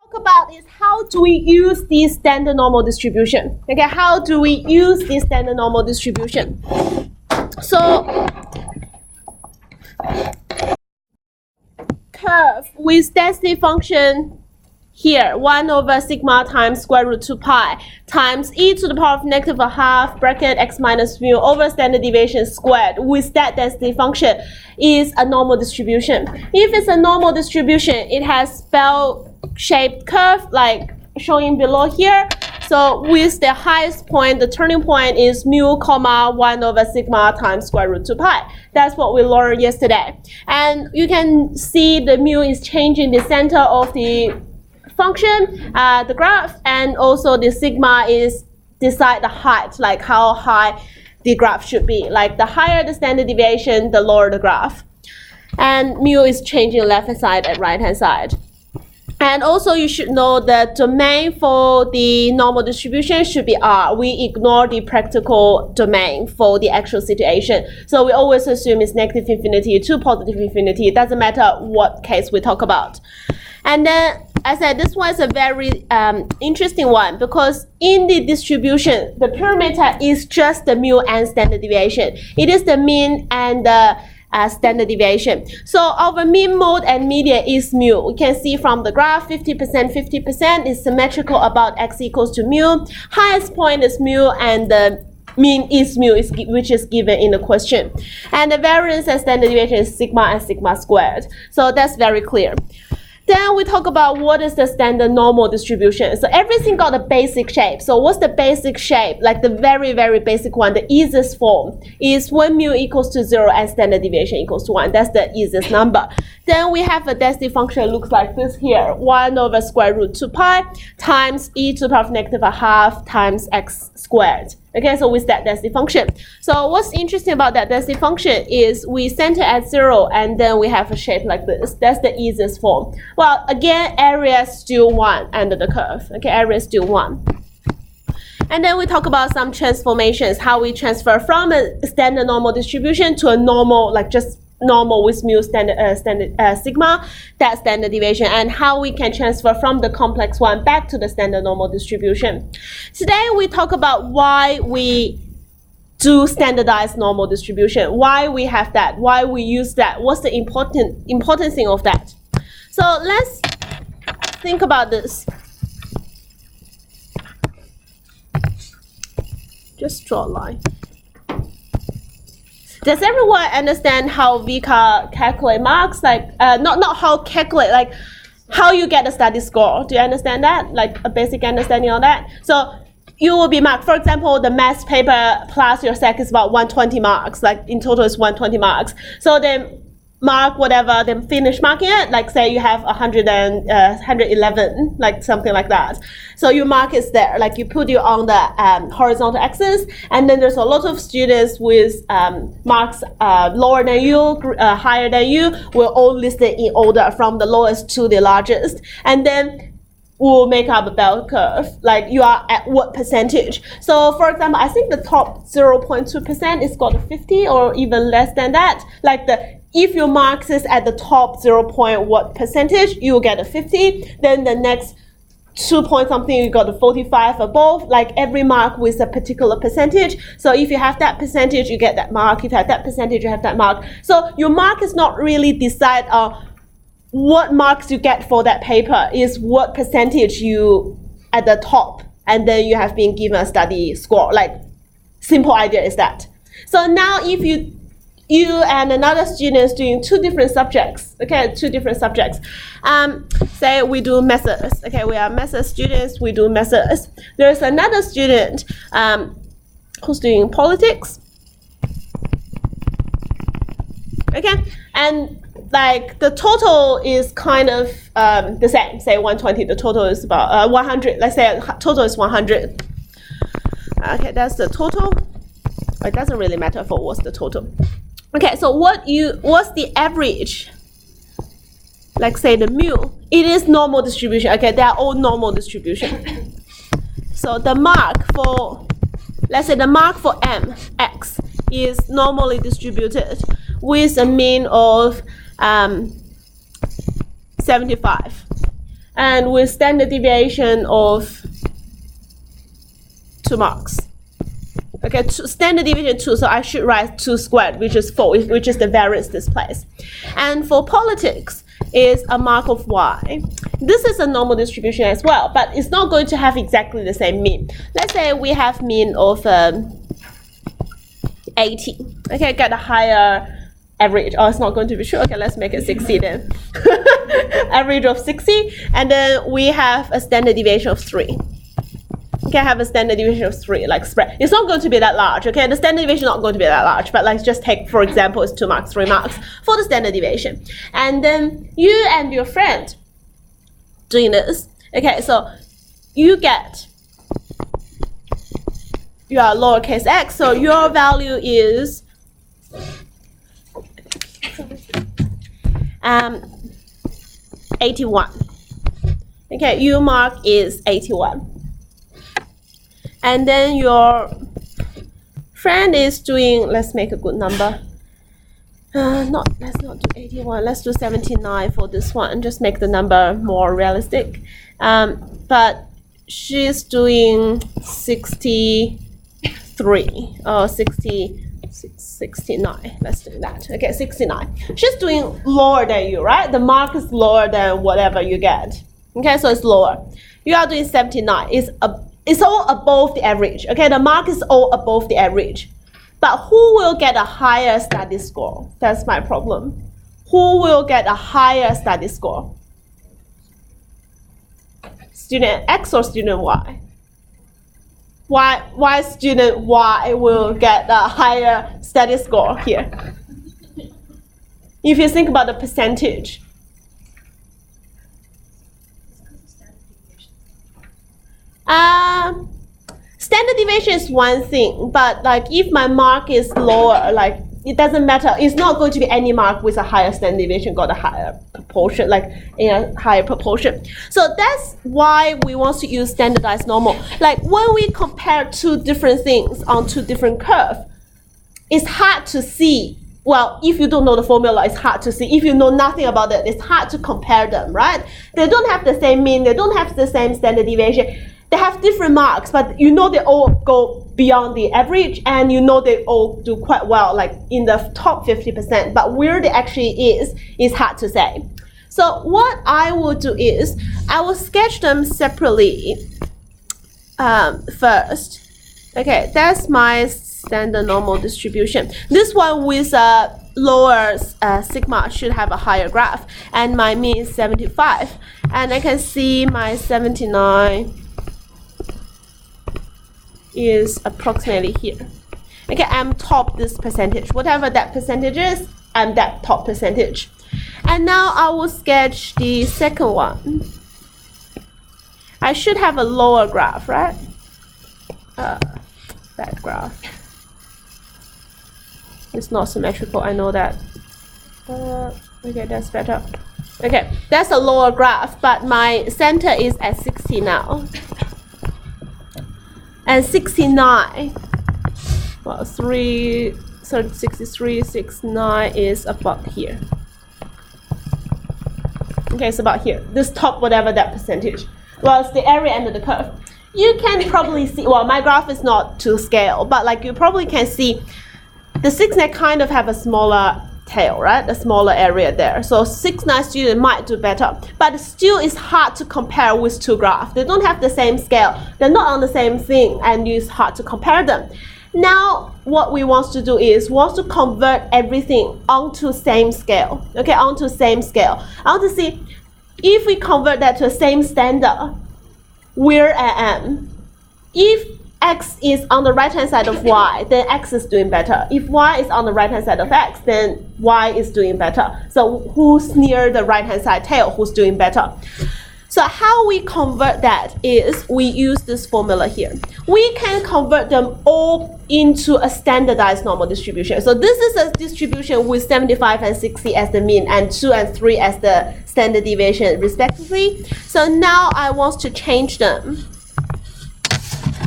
Talk about is how do we use this standard normal distribution? Okay, how do we use this standard normal distribution? So curve with density function here, 1 over sigma times square root 2 pi times e to the power of negative a half bracket x minus mu over standard deviation squared with that density function is a normal distribution. If it's a normal distribution, it has bell-shaped curve like showing below here. So with the highest point, the turning point is mu comma 1 over sigma times square root 2 pi. That's what we learned yesterday. And you can see the mu is changing the center of the function, the graph, and also the sigma is decide the height, like how high the graph should be. Like the higher the standard deviation, the lower the graph. And mu is changing left hand side and right hand side. And also you should know the domain for the normal distribution should be R. We ignore the practical domain for the actual situation. So we always assume it's negative infinity to positive infinity. It doesn't matter what case we talk about. And then I said this one is a very interesting one because in the distribution, the parameter is just the mu and standard deviation. It is the mean and the standard deviation. So our mean mode and median is mu. We can see from the graph 50% is symmetrical about x equals to mu. Highest point is mu and the mean is mu, which is given in the question. And the variance and standard deviation is sigma and sigma squared. So that's very clear. Then we talk about what is the standard normal distribution. So everything got a basic shape. So what's the basic shape? Like the very, very basic one, the easiest form is when mu equals to 0 and standard deviation equals to 1. That's the easiest number. Then we have a density function looks like this here. 1 over square root 2 pi times e to the power of negative a half times x squared. Okay, so with that density function. So what's interesting about that density function is we center at 0 and then we have a shape like this. That's the easiest form. Well, again, area is still 1 under the curve. Okay, area is still 1. And then we talk about some transformations, how we transfer from a standard normal distribution to a normal, like just normal with mu standard sigma, that standard deviation, and how we can transfer from the complex one back to the standard normal distribution. Today we talk about why we do standardized normal distribution, why we have that, why we use that, what's the important thing of that. So let's think about this. Just draw a line. Does everyone understand how VCA calculate marks? Like, not how calculate, like how you get a study score. Do you understand that? Like a basic understanding of that? So you will be marked, for example, the math paper plus your SEC is about 120 marks, like in total is 120 marks. So then mark whatever, then finish marking it, like say you have 111, like something like that. So your mark is there, like you put you on the horizontal axis, and then there's a lot of students with marks lower than you, higher than you, we're all listed in order from the lowest to the largest. And then will make up a bell curve, like you are at what percentage. So for example, I think the top 0.2% is got a 50 or even less than that. Like if your marks is at the top 0. What percentage, you will get a 50. Then the next 2 point something, you got a 45 above, like every mark with a particular percentage. So if you have that percentage, you get that mark. If you have that percentage, you have that mark. So your mark is not really decide on what marks you get for that paper, is what percentage you at the top, and then you have been given a study score. Like simple idea is that. So now if you and another student is doing two different subjects, okay, say we do methods, okay, we are method students, we do methods. There's another student who's doing politics, okay, and like the total is kind of the same, say 120, the total is about 100, let's say total is 100. Okay, that's the total. It doesn't really matter for what's the total. Okay, so what's the average? Like say the mu, it is normal distribution. Okay, they are all normal distribution. So the mark for, let's say the mark for mx is normally distributed with a mean of 75. and with standard deviation of 2 marks. Okay, standard deviation 2, so I should write 2 squared, which is 4, which is the variance displaced. And for politics, is a mark of y. This is a normal distribution as well, but it's not going to have exactly the same mean. Let's say we have mean of 80. Okay, get a higher average. Oh, it's not going to be true. Okay, let's make it 60 then. Average of 60, and then we have a standard deviation of 3. Okay, have a standard deviation of 3, like spread. It's not going to be that large, okay? The standard deviation is not going to be that large, but let's just take, for example, it's 2 marks, 3 marks for the standard deviation. And then you and your friend doing this. Okay, so you get your lowercase x, so your value is 81. Okay, your mark is 81. And then your friend is doing, let's make a good number. Let's not do 81, let's do 79 for this one, just make the number more realistic. But she's doing 63, or 69, let's do that. Okay, 69. She's doing lower than you, right? The mark is lower than whatever you get. Okay, so it's lower. You are doing 79, it's all above the average. Okay, the mark is all above the average. But who will get a higher study score? That's my problem. Who will get a higher study score? Student X or student Y? Why student Y will get a higher study score here? If you think about the percentage. Standard deviation is one thing, but like if my mark is lower, like it doesn't matter. It's not going to be any mark with a higher standard deviation got a higher proportion, like in a higher proportion. So that's why we want to use standardized normal. Like when we compare 2 different things on 2 different curves, it's hard to see. Well, if you don't know the formula, it's hard to see. If you know nothing about it, it's hard to compare them, right? They don't have the same mean, they don't have the same standard deviation. They have different marks, but you know they all go beyond the average, and you know they all do quite well, like in the top 50%. But where they actually is hard to say. So what I will do is, I will sketch them separately first. Okay, that's my standard normal distribution. This one with a lower sigma should have a higher graph, and my mean is 75. And I can see my 79 is approximately here. Okay, I'm top this percentage. Whatever that percentage is, I'm that top percentage. And now I will sketch the second one. I should have a lower graph, right? That graph. It's not symmetrical, I know that. Okay, that's better. Okay, that's a lower graph, but my center is at 60 now. And 69, well, 63, 69 is about here. Okay, it's about here. This top, whatever that percentage. Well, it's the area under the curve. You can probably see, well, my graph is not to scale, but like you probably can see the 6-9 kind of have a smaller tail, right? A smaller area there. So 6-9 student might do better, but still it's hard to compare with 2 graphs. They don't have the same scale. They're not on the same thing, and it's hard to compare them. Now, what we want to do is to convert everything onto same scale. Okay, onto same scale. I want to see if we convert that to the same standard, where I am. If x is on the right-hand side of y, then x is doing better. If y is on the right-hand side of x, then y is doing better. So who's near the right-hand side tail, who's doing better? So how we convert that is we use this formula here. We can convert them all into a standardized normal distribution. So this is a distribution with 75 and 60 as the mean, and 2 and 3 as the standard deviation respectively. So now I want to change them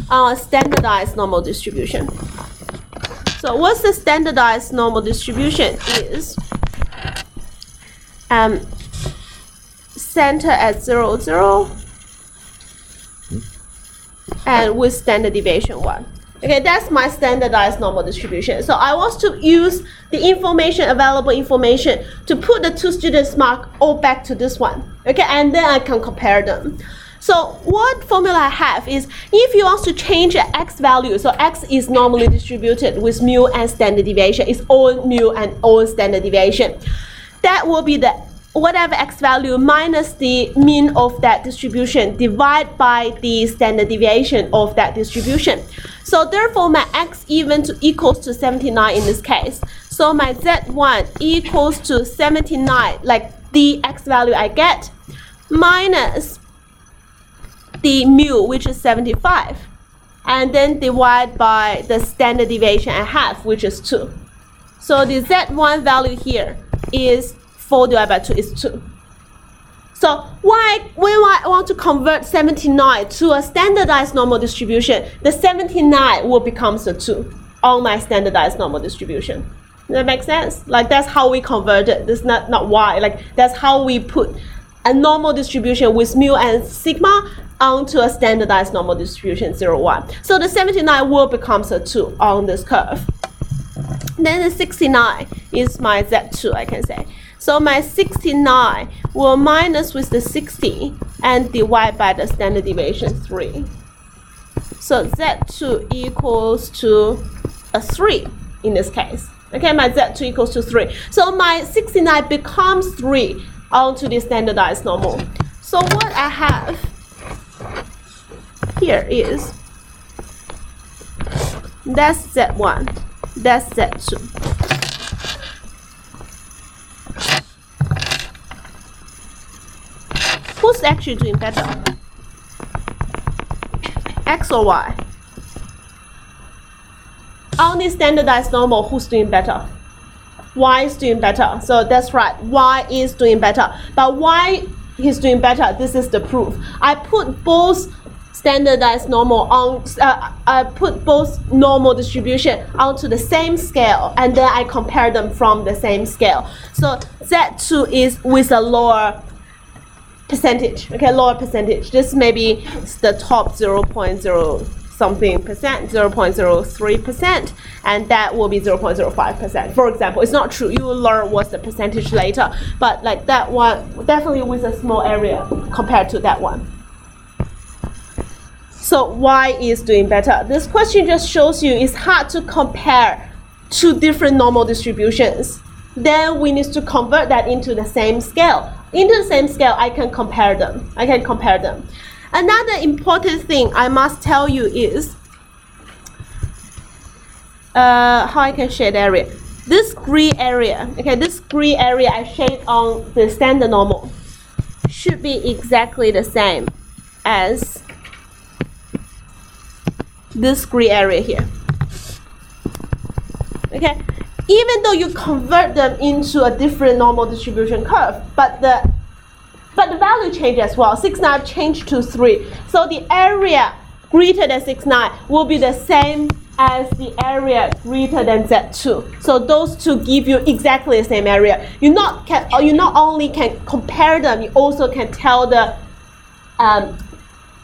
on a standardized normal distribution. So what's the standardized normal distribution is 75 center at 0, 0, and with standard deviation 1. Okay, that's my standardized normal distribution. So I want to use the available information to put the two students' mark all back to this one. Okay, and then I can compare them. So what formula I have is, if you want to change the x value, so x is normally distributed with mu and standard deviation, it's all mu and all standard deviation. That will be the whatever x value minus the mean of that distribution divided by the standard deviation of that distribution. So therefore my x equals to 79 in this case. So my z1 equals to 79, like the x value I get, minus the mu, which is 75, and then divide by the standard deviation I have, which is 2. So the z1 value here is 4 divided by 2 is 2. So when I want to convert 79 to a standardized normal distribution, the 79 will become the 2 on my standardized normal distribution. Does that make sense? Like, that's how we convert it. This is not why. Like, that's how we put a normal distribution with mu and sigma onto a standardized normal distribution 0, 1. So the 79 will become a 2 on this curve. Then the 69 is my z2, I can say. So my 69 will minus with the 60 and divide by the standard deviation 3. So z2 equals to a 3 in this case. Okay, my z2 equals to 3. So my 69 becomes 3 onto the standardized normal. So what I have here is, that's z1, that's z2. Who's actually doing better? X or Y? On the standardized normal, who's doing better? Y is doing better. So that's right, Y is doing better. But why he's doing better? This is the proof. I put both standardized normal on, I put both normal distribution onto the same scale, and then I compare them from the same scale. So Z2 is with a lower percentage, okay, lower percentage. This maybe the top 0.0 something percent, 0.03%, and that will be 0.05%. For example, it's not true. You will learn what's the percentage later, but like that one, definitely with a small area compared to that one. So Y is doing better. This question just shows you it's hard to compare two different normal distributions. Then we need to convert that into the same scale. Into the same scale, I can compare them. Another important thing I must tell you is how I can shade area. This gray area, okay, this gray area I shade on the standard normal should be exactly the same as this gray area here. Okay, even though you convert them into a different normal distribution curve, but the value changes as well. 6,9 changed to 3. So the area greater than 6,9 will be the same as the area greater than Z2. So those two give you exactly the same area. You not only can compare them, you also can tell the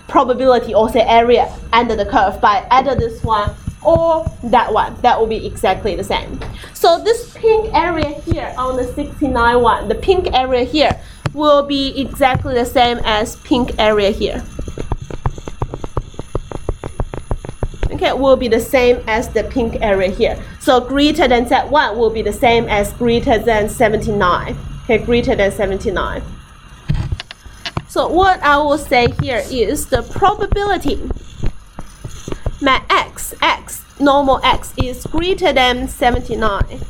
probability or say area under the curve by either this one or that one. That will be exactly the same. So this pink area here on the 69 one, the pink area here will be exactly the same as pink area here. Okay, will be the same as the pink area here. So greater than Z1 will be the same as greater than 79. Okay, greater than 79. So what I will say here is the probability my x, normal x is greater than 79.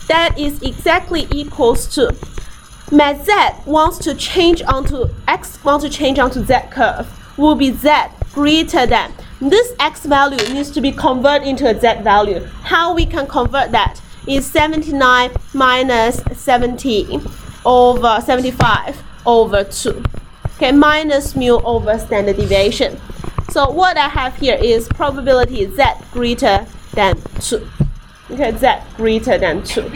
That is exactly equals to my z wants to change onto x wants to change onto z curve will be z greater than. This x value needs to be converted into a z value. How we can convert that is 79 minus 70 over 75 over 2. Okay, minus mu over standard deviation. So what I have here is probability z greater than 2. Okay, z greater than 2.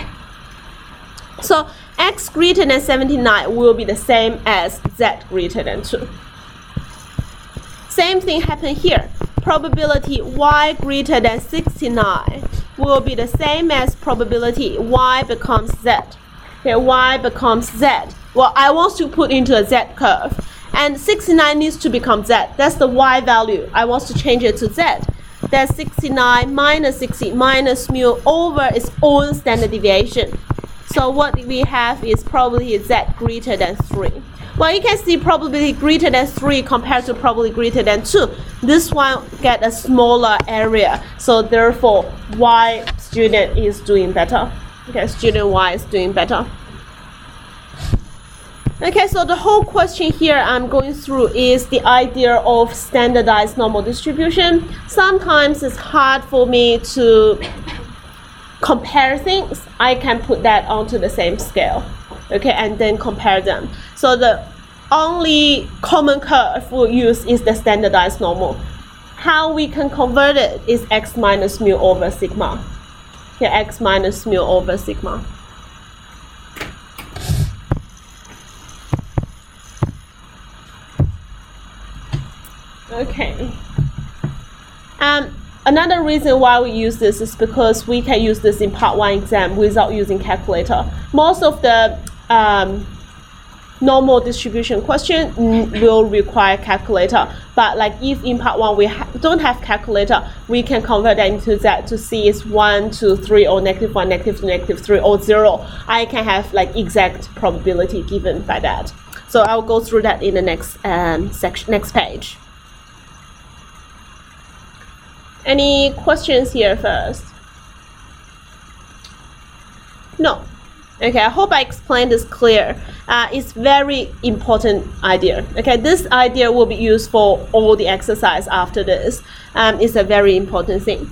So x greater than 79 will be the same as z greater than 2. Same thing happened here. Probability y greater than 69 will be the same as probability y becomes z. Okay, y becomes z. Well, I want to put into a z curve. And 69 needs to become z. That's the y value. I want to change it to z. That's 69 minus 60 minus mu over its own standard deviation. So what we have is probability z greater than 3. Well, you can see probability greater than 3 compared to probability greater than 2. This one get a smaller area. So therefore, y student is doing better. Okay, student y is doing better. Okay, so the whole question here I'm going through is the idea of standardized normal distribution. Sometimes it's hard for me to compare things. I can put that onto the same scale, okay, and then compare them. So the only common curve we'll use is the standardized normal. How we can convert it is x minus mu over sigma. Okay, x minus mu over sigma. Okay. Another reason why we use this is because we can use this in part 1 exam without using calculator. Most of the normal distribution question will require calculator, but like if in part 1 we don't have calculator, we can convert that into that to see it's 1, 2, 3 or -1, -2, -3 or 0. I can have like exact probability given by that. So I'll go through that in the next section, next page. Any questions here first? No. Okay, I hope I explained this clear. It's very important idea. Okay, this idea will be used for all the exercise after this. It's a very important thing.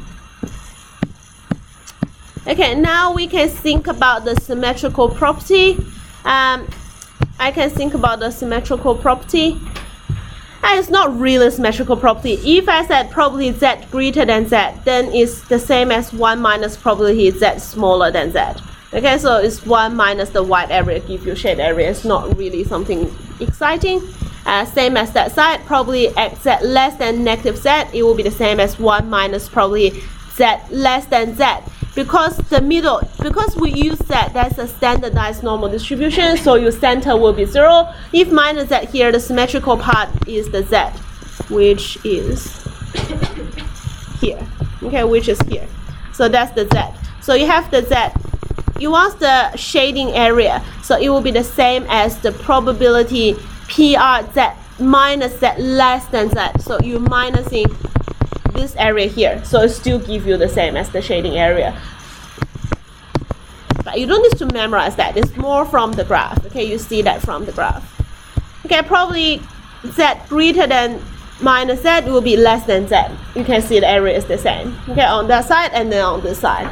Okay, now we can think about the symmetrical property. I can think about the symmetrical property. It's not really symmetrical property. If I said probability z greater than z, then it's the same as 1 minus probability z smaller than z. Okay, so it's 1 minus the white area give you shade area. It's not really something exciting. Same as that side, probably x z less than negative z, it will be the same as 1 minus probably z less than z. Because we use z, that's a standardized normal distribution, so your center will be 0. If minus z here, the symmetrical part is the z, which is here. Okay, which is here. So that's the z. So you have the z. You want the shading area, so it will be the same as the probability PRZ minus z less than z. So you minusing this area here, so it still give you the same as the shading area. But you don't need to memorize that. It's more from the graph. Okay, you see that from the graph. Okay, probably z greater than minus z will be less than z. You can see the area is the same. Okay, on that side and then on this side.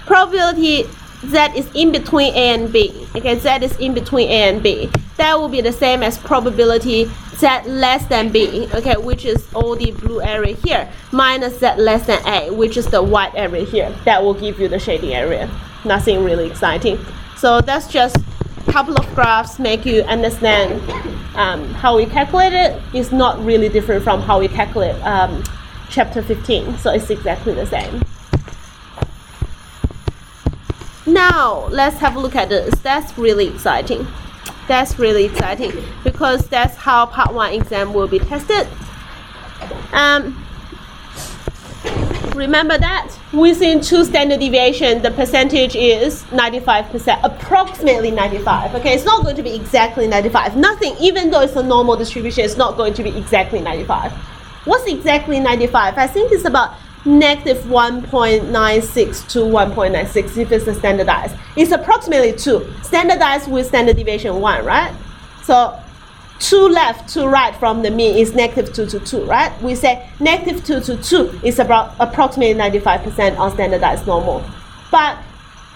Probability z is in between a and b. Okay, z is in between a and b. That will be the same as probability z less than b. Okay, which is all the blue area here, minus z less than a, which is the white area here. That will give you the shading area. Nothing really exciting. So that's just a couple of graphs make you understand how we calculate it. It's not really different from how we calculate chapter 15. So it's exactly the same. Now, let's have a look at this. That's really exciting. That's really exciting because that's how part 1 exam will be tested. Remember that within 2 standard deviation, the percentage is 95%, approximately 95. Okay, it's not going to be exactly 95. Nothing, even though it's a normal distribution, it's not going to be exactly 95. What's exactly 95? I think it's about negative 1.96 to 1.96 if it's a standardized. It's approximately 2. Standardized with standard deviation 1, right? So 2 left, 2 right from the mean is negative 2 to 2, right? We say negative 2 to 2 is about approximately 95% on standardized normal. But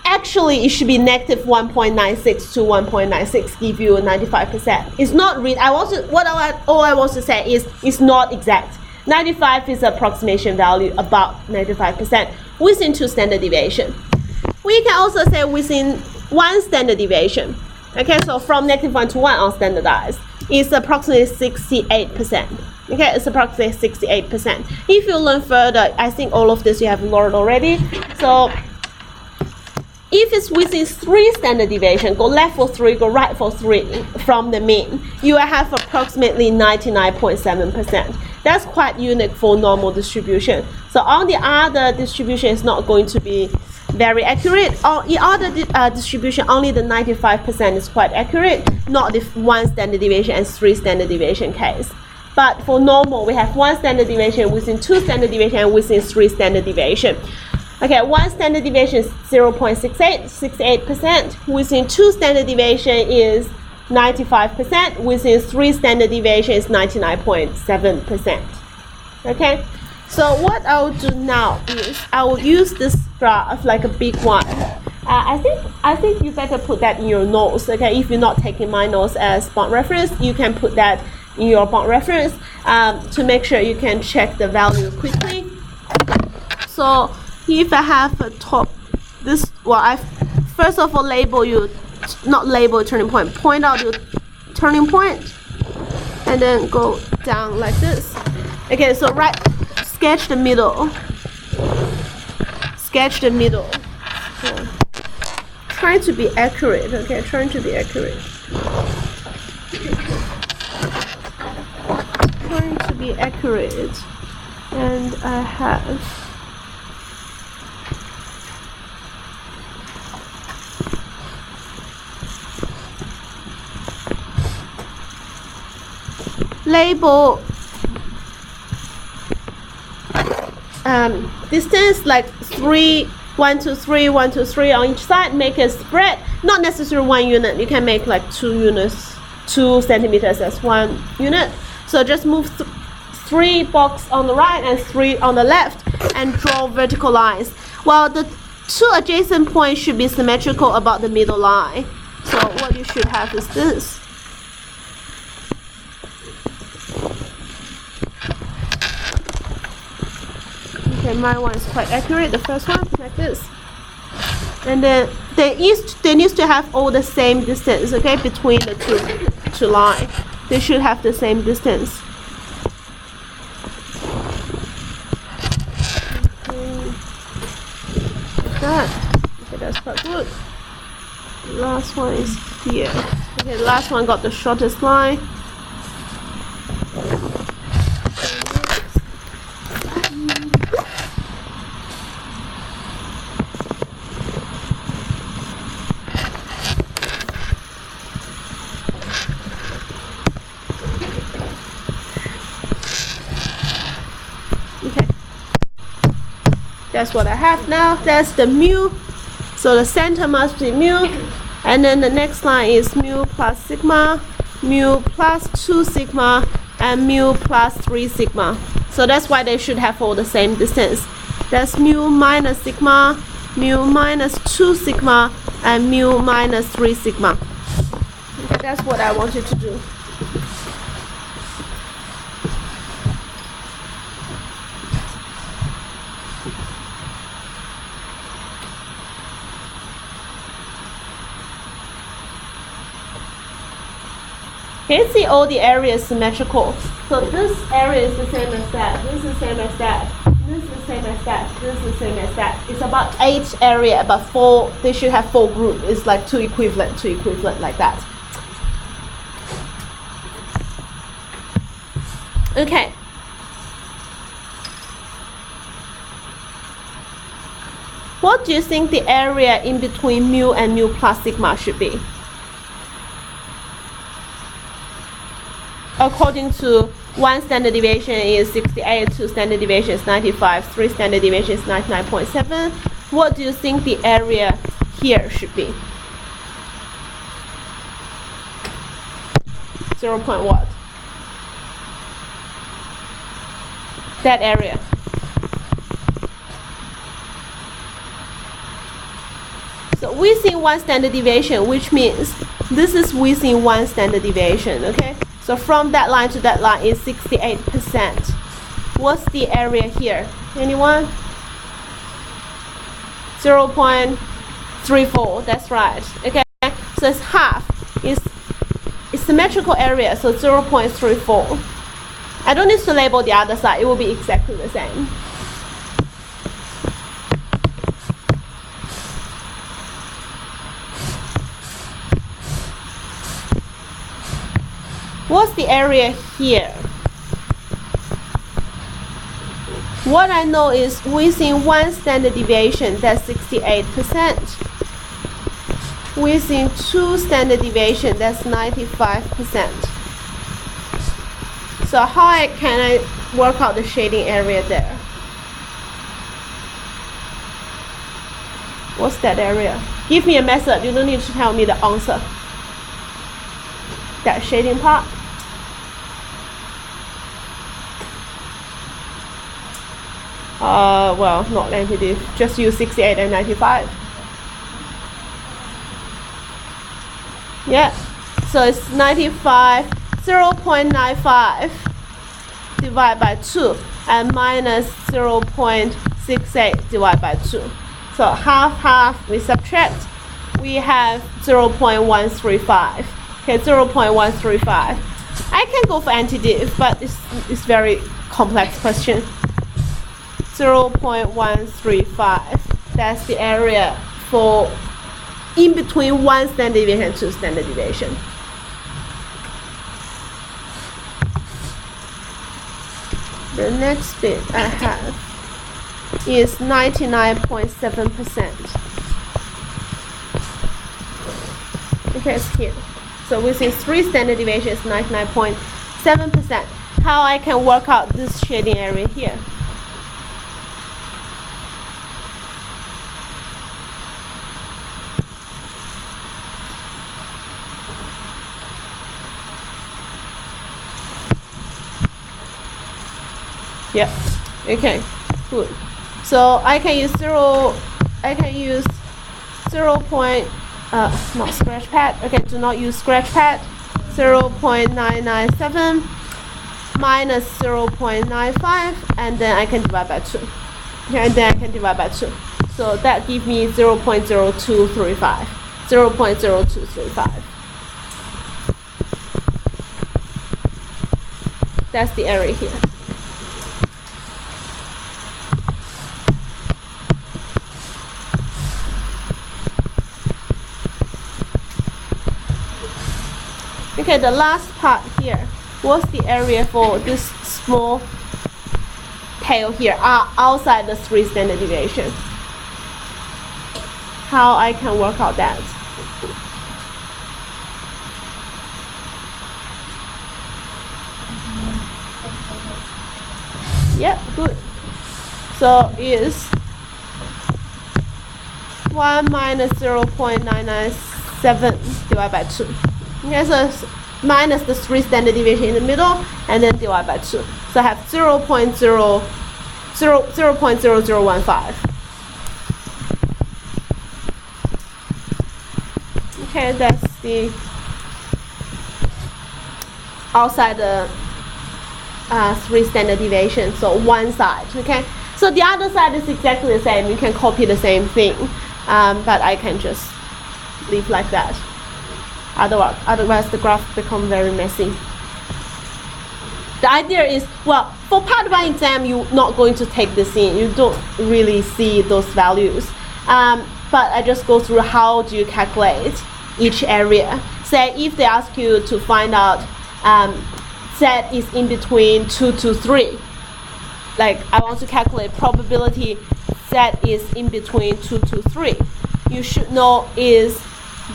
actually it should be negative 1.96 to 1.96 give you 95%. It's not real. All I want to say is it's not exact. 95 is approximation value about 95% within 2 standard deviation. We can also say within 1 standard deviation. Okay, so from -1 to 1 on standardized is approximately 68%. Okay, it's approximately 68%. If you learn further, I think all of this you have learned already. So if it's within 3 standard deviation, go left for 3, go right for 3 from the mean, you will have approximately 99.7%. That's quite unique for normal distribution. So on the other distribution is not going to be very accurate. On the other distribution, only the 95% is quite accurate, not the 1 standard deviation and 3 standard deviation case. But for normal, we have 1 standard deviation, within 2 standard deviation, and within 3 standard deviation. Okay, 1 standard deviation is 0.68%. Within 2 standard deviation is 95%. Within 3 standard deviation is 99.7%. Okay, so what I will do now is I will use this graph like a big one. I think you better put that in your notes. Okay, if you're not taking my notes as bond reference, you can put that in your bond reference to make sure you can check the value quickly. So if I have a top, this, well, I first of all label you, not label turning point, point out your turning point, and then go down like this. Okay, so sketch the middle. Sketch the middle. So, trying to be accurate. Okay, trying to be accurate. Trying to be accurate, and I have. Label distance like 3, 1 to 3, 1 to 3 on each side. Make a spread, not necessarily 1 unit. You can make like 2 units, 2 centimeters as 1 unit. So just move 3 boxes on the right and 3 on the left, and draw vertical lines. Well, the 2 adjacent points should be symmetrical about the middle line. So what you should have is this. Okay, my one is quite accurate, the first one, like this. And then they need to have all the same distance, okay, between the two lines. They should have the same distance. Okay, like that. Okay, that's quite good. The last one is here. Okay, the last one got the shortest line. That's what I have now. That's the mu. So the center must be mu. And then the next line is mu plus sigma, mu plus 2 sigma, and mu plus 3 sigma. So that's why they should have all the same distance. That's mu minus sigma, mu minus 2 sigma, and mu minus 3 sigma. Okay, that's what I wanted to do. Can you see all the areas symmetrical? So this area is the same as that. This is the same as that. This is the same as that. This is the same as that. It's about 8 area, but 4. They should have 4 group. It's like 2 equivalent like that. Okay. What do you think the area in between mu and mu plus sigma should be? According to 1 standard deviation is 68, 2 standard deviation is 95, 3 standard deviation is 99.7. What do you think the area here should be? 0. What? That area. So within 1 standard deviation, which means this is within 1 standard deviation, okay? So from that line to that line is 68%. What's the area here? Anyone? 0. 0.34. That's right. Okay, so it's half. It's symmetrical area, so 0.34. I don't need to label the other side. It will be exactly the same. What's the area here? What I know is within 1 standard deviation, that's 68%. Within 2 standard deviation, that's 95%. So how can I work out the shading area there? What's that area? Give me a method. You don't need to tell me the answer. That shading part. Well, not antidiff. Just use 68 and 95. Yeah. So it's 95, 0.95 divided by 2 and minus 0.68 divided by 2. So half, we subtract. We have 0.135. Okay, 0.135. I can go for antidiff, but it's very complex question. 0.135. That's the area for in between 1 standard deviation and 2 standard deviation. The next bit I have is 99.7%. Okay, it's here. So within 3 standard deviations, 99.7%. How I can work out this shading area here? Yeah. Okay. Good. So I can use not scratch pad. Okay, do not use scratch pad. 0.997 minus 0.95, and then I can divide by 2. Okay, and then I can divide by 2. So that gives me 0.0235. 0.0235. That's the area here. Okay, the last part here. What's the area for this small tail here outside the 3 standard deviation? How I can work out that? Yeah, good. So is 1 minus 0.997 divided by 2. Okay, so minus the 3 standard deviation in the middle, and then divide by 2. So I have 0.0015. Okay, that's the outside the 3 standard deviation. So one side. Okay, so the other side is exactly the same. You can copy the same thing, but I can just leave like that. Otherwise the graph becomes very messy. The idea is, well, for part 1 exam, you're not going to take this in. You don't really see those values. But I just go through how do you calculate each area. Say if they ask you to find out Z is in between 2 to 3. Like I want to calculate probability Z is in between 2 to 3. You should know is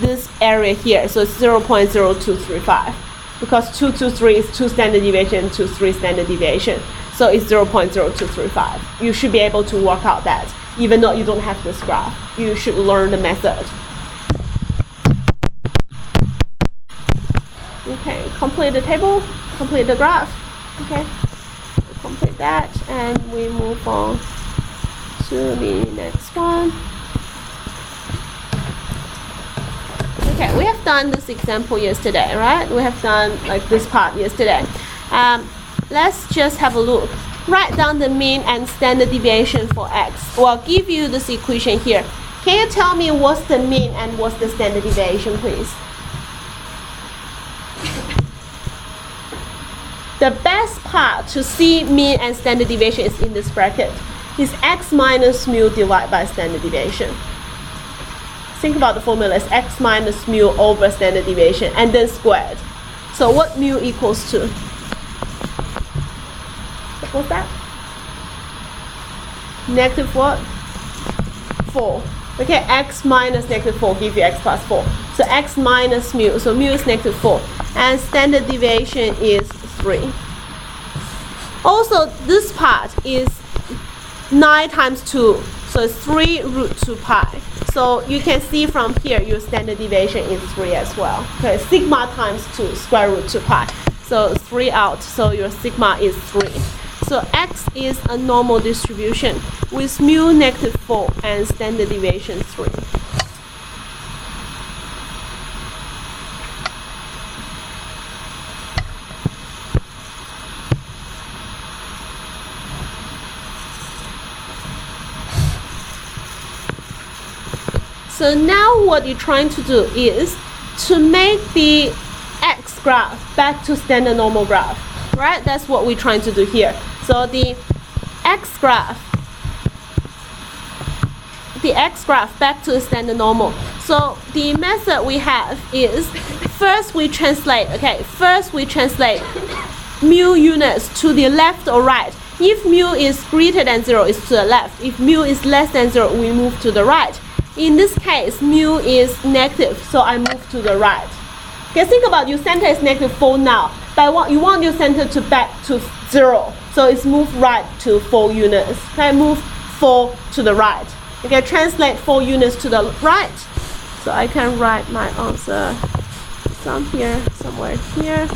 this area here, so it's 0.0235, because 2 to 3 is 2 standard deviation to 3 standard deviation, so it's 0.0235. You should be able to work out that, even though you don't have this graph. You should learn the method. Okay, complete the table, complete the graph. Okay, complete that, and we move on to the next one. Okay, we have done this example yesterday, right? We have done like this part yesterday. Let's just have a look. Write down the mean and standard deviation for x. Well, I'll give you this equation here. Can you tell me what's the mean and what's the standard deviation, please? The best part to see mean and standard deviation is in this bracket. It's x minus mu divided by standard deviation. Think about the formula. It's x minus mu over standard deviation and then squared. So what mu equals to? What's that? Negative what? 4. Okay, x minus negative 4 give you x plus 4. So x minus mu, so mu is negative 4. And standard deviation is 3. Also, this part is 9 times 2. So it's 3 root 2 pi. So you can see from here your standard deviation is 3 as well. Okay, sigma times 2 square root 2 pi. So 3 out, so your sigma is 3. So x is a normal distribution with mu negative 4 and standard deviation 3. So now what you're trying to do is to make the x graph back to standard normal graph, right? That's what we're trying to do here. So the x graph back to standard normal. So the method we have is first we translate mu units to the left or right. If mu is greater than 0, it's to the left. If mu is less than 0, we move to the right. In this case, mu is negative, so I move to the right. Okay, think about your center is negative 4 now, but you want your center to back to 0, so it's move right to 4 units. Okay, move 4 to the right. Okay, translate 4 units to the right. So I can write my answer somewhere here.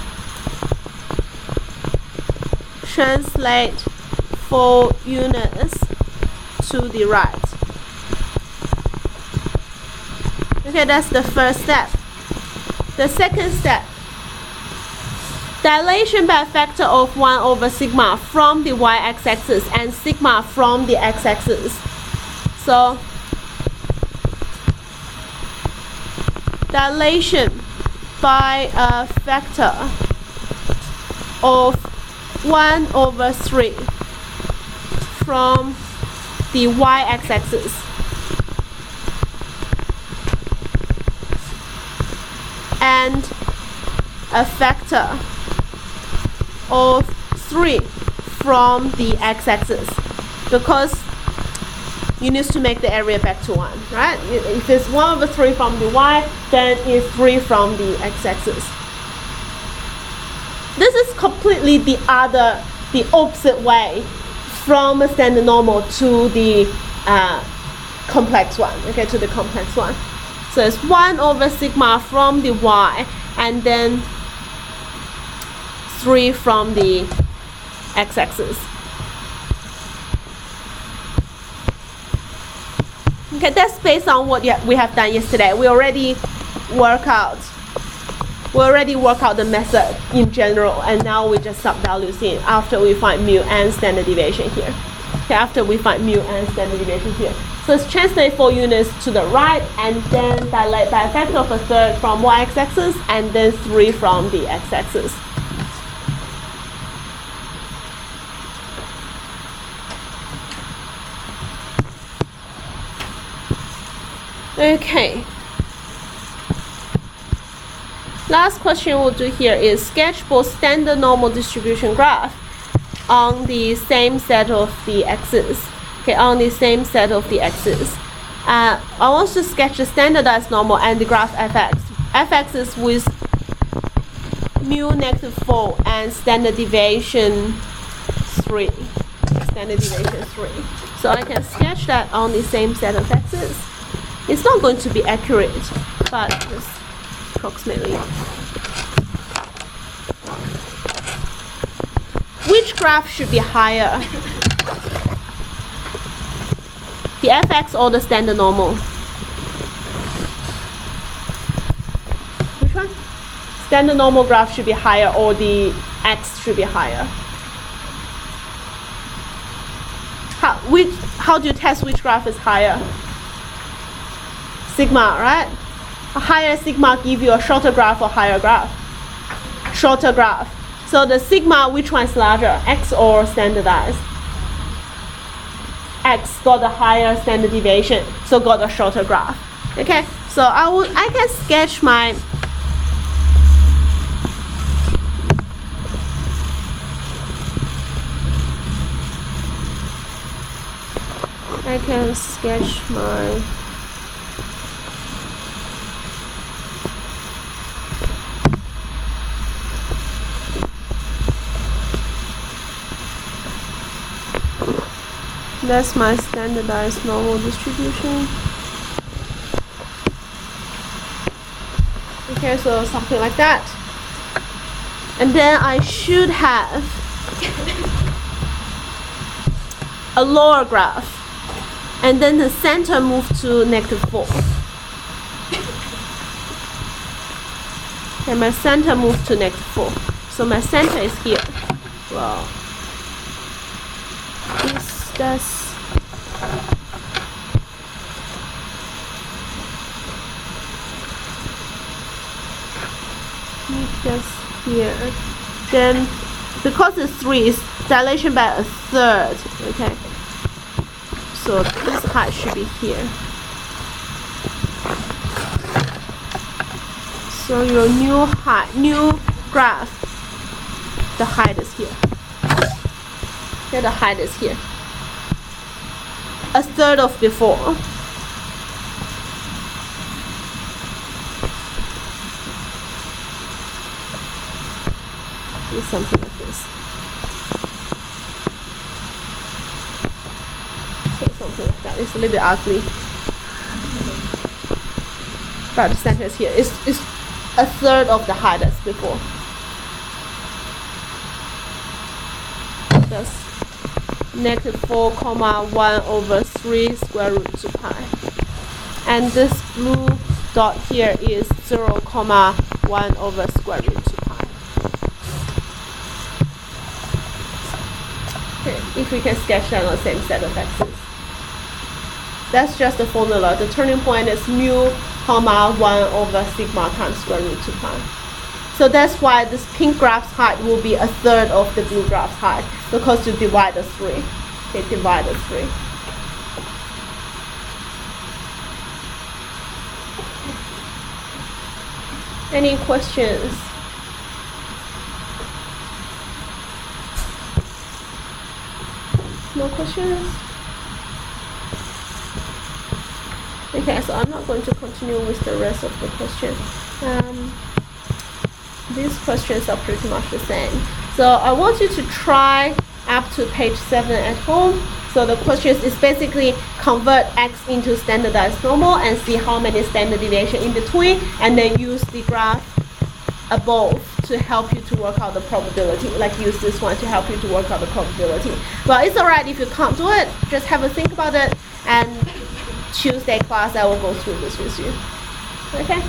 Translate 4 units to the right. Okay, that's the first step. The second step, dilation by a factor of 1 over sigma from the y-axis and sigma from the x-axis. So, dilation by a factor of 1 over 3 from the y-axis. And a factor of 3 from the x-axis, because you need to make the area back to 1, right? If it's 1 over 3 from the y, then it's 3 from the x-axis. This is completely the opposite way from a standard normal to the complex one, okay, to the complex one. So it's 1 over sigma from the y and then 3 from the x-axis. Okay, that's based on what we have done yesterday. We already work out the method in general, and now we just subvalue it after we find mu and standard deviation here. Okay, after we find mu and standard deviation here. So let's translate 4 units to the right and then dilate by a factor of a third from y-axis and then 3 from the x-axis. Okay. Last question we'll do here is sketch both standard normal distribution graph on the same set of the axes. Okay, on the same set of the axes. I want to sketch the standardized normal and the graph fx. Fx is with mu negative 4 and standard deviation 3. Standard deviation 3. So I can sketch that on the same set of axes. It's not going to be accurate, but just approximately. Which graph should be higher? The fx or the standard normal? Which one? Standard normal graph should be higher or the x should be higher? How do you test which graph is higher? Sigma, right? A higher sigma give you a shorter graph or higher graph? Shorter graph. So the sigma, which one is larger, X or standardized? X got a higher standard deviation, so got a shorter graph. Okay, so I can sketch my that's my standardized normal distribution. Okay, so something like that. And then I should have a lower graph. And then the center moved to -4. And my center moved to -4. So my center is here. Well, that's here. Then because it's 3, it's dilation by a third. Okay. So this height should be here. So your new graph, the height is here. Okay, the height is here. A third of before. It's something like this. So something like that. It's a little bit ugly. But the center is here. It's a third of the height as before. That's -4, 1/3 square root 2 pi. And this blue dot here is 0, 1 square root 2 pi. Okay, if we can sketch that on the same set of axes. That's just the formula. The turning point is mu, 1/sigma times square root 2 pi. So that's why this pink graph's height will be a third of the blue graph's height, because you divide the 3. Okay, divide the 3. Any questions? No questions? Okay, so I'm not going to continue with the rest of the question. These questions are pretty much the same. So I want you to try up to page 7 at home. So the question is basically convert X into standardized normal and see how many standard deviation in between, and then use the graph above to help you to work out the probability. Like use this one to help you to work out the probability. Well, it's alright if you can't do it. Just have a think about it, and Tuesday class I will go through this with you. Okay?